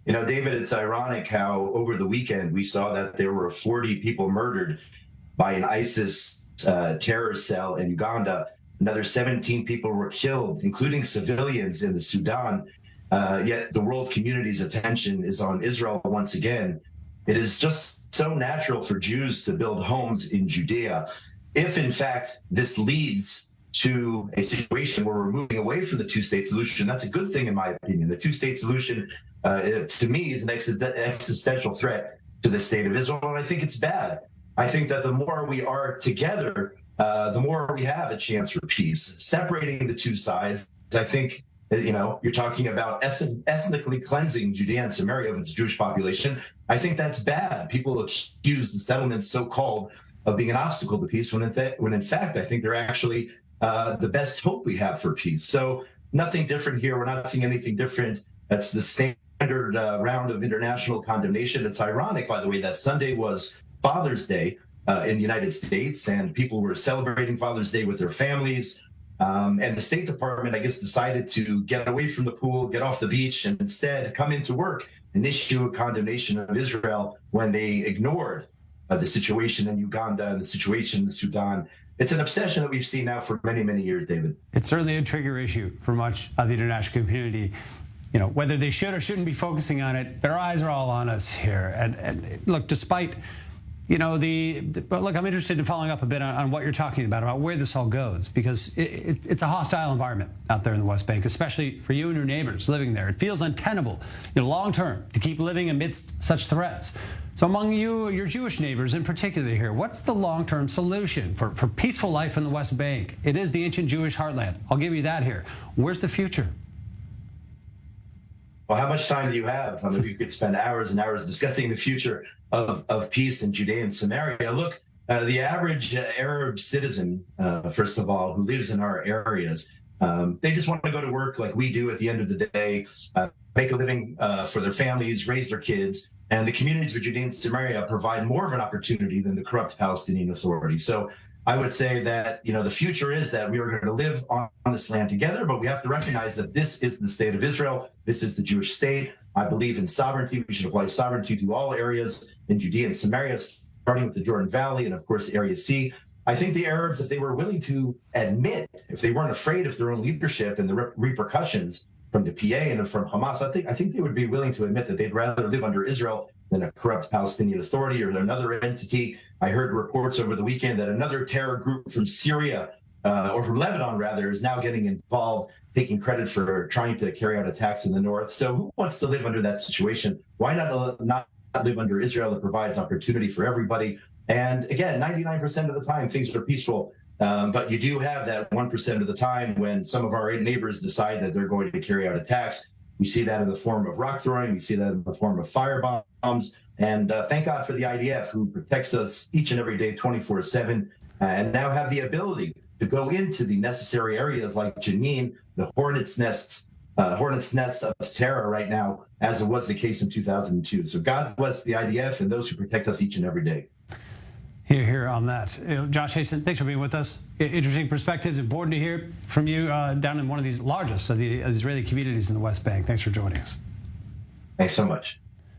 You know, David, it's ironic how over the weekend we saw that there were 40 people murdered by an ISIS terror cell in Uganda. Another 17 people were killed, including civilians in the Sudan. Yet the world community's attention is on Israel once again. It is just so natural for Jews to build homes in Judea. If, in fact, this leads to a situation where we're moving away from the two-state solution, that's a good thing, in my opinion. The two-state solution, to me, is an existential threat to the state of Israel, and I think it's bad. I think that the more we are together, the more we have a chance for peace. Separating the two sides, I think, you know, you're talking about ethnically cleansing Judea and Samaria of its Jewish population. I think that's bad. People accuse the settlements, so-called, of being an obstacle to peace, when in fact, I think they're actually the best hope we have for peace. So nothing different here. We're not seeing anything different. That's the standard round of international condemnation. It's ironic, by the way, that Sunday was Father's Day in the United States, and people were celebrating Father's Day with their families. And the State Department, I guess, decided to get away from the pool, get off the beach, and instead come into work and issue a condemnation of Israel when they ignored the situation in Uganda and the situation in the Sudan. It's an obsession that we've seen now for many, many years, David. It's certainly a trigger issue for much of the international community. You know, whether they should or shouldn't be focusing on it, their eyes are all on us here. And look, despite, you know, look, I'm interested in following up a bit on what you're talking about where this all goes, because it's a hostile environment out there in the West Bank, especially for you and your neighbors living there. It feels untenable, you know, long term, to keep living amidst such threats. So among you, your Jewish neighbors in particular here, what's the long-term solution for peaceful life in the West Bank? It is the ancient Jewish heartland. I'll give you that here. Where's the future? Well, how much time do you have? I mean, you could spend hours and hours discussing the future of peace in Judea and Samaria. Look, the average Arab citizen, first of all, who lives in our areas, they just want to go to work like we do at the end of the day, make a living for their families, raise their kids. And the communities of Judea and Samaria provide more of an opportunity than the corrupt Palestinian Authority. So I would say that, you know, the future is that we are going to live on this land together, but we have to recognize that this is the state of Israel. This is the Jewish state. I believe in sovereignty. We should apply sovereignty to all areas in Judea and Samaria, starting with the Jordan Valley and, of course, Area C. I think the Arabs, if they were willing to admit, if they weren't afraid of their own leadership and the repercussions from the PA and from Hamas, I think they would be willing to admit that they'd rather live under Israel than a corrupt Palestinian Authority or another entity. I heard reports over the weekend that another terror group from Syria, or from Lebanon rather, is now getting involved, taking credit for trying to carry out attacks in the north. So who wants to live under that situation? Why not live under Israel that provides opportunity for everybody? And again, 99% of the time, things are peaceful. But you do have that 1% of the time when some of our neighbors decide that they're going to carry out attacks. We see that in the form of rock throwing. We see that in the form of firebombs. And thank God for the IDF, who protects us each and every day, 24/7, and now have the ability to go into the necessary areas like Jenin, the hornet's nests of terror right now, as it was the case in 2002. So God bless the IDF and those who protect us each and every day. Here on that. You know, Josh Hasten, thanks for being with us. Interesting perspectives. Important to hear from you down in one of these largest of the Israeli communities in the West Bank. Thanks for joining us. Thanks so much.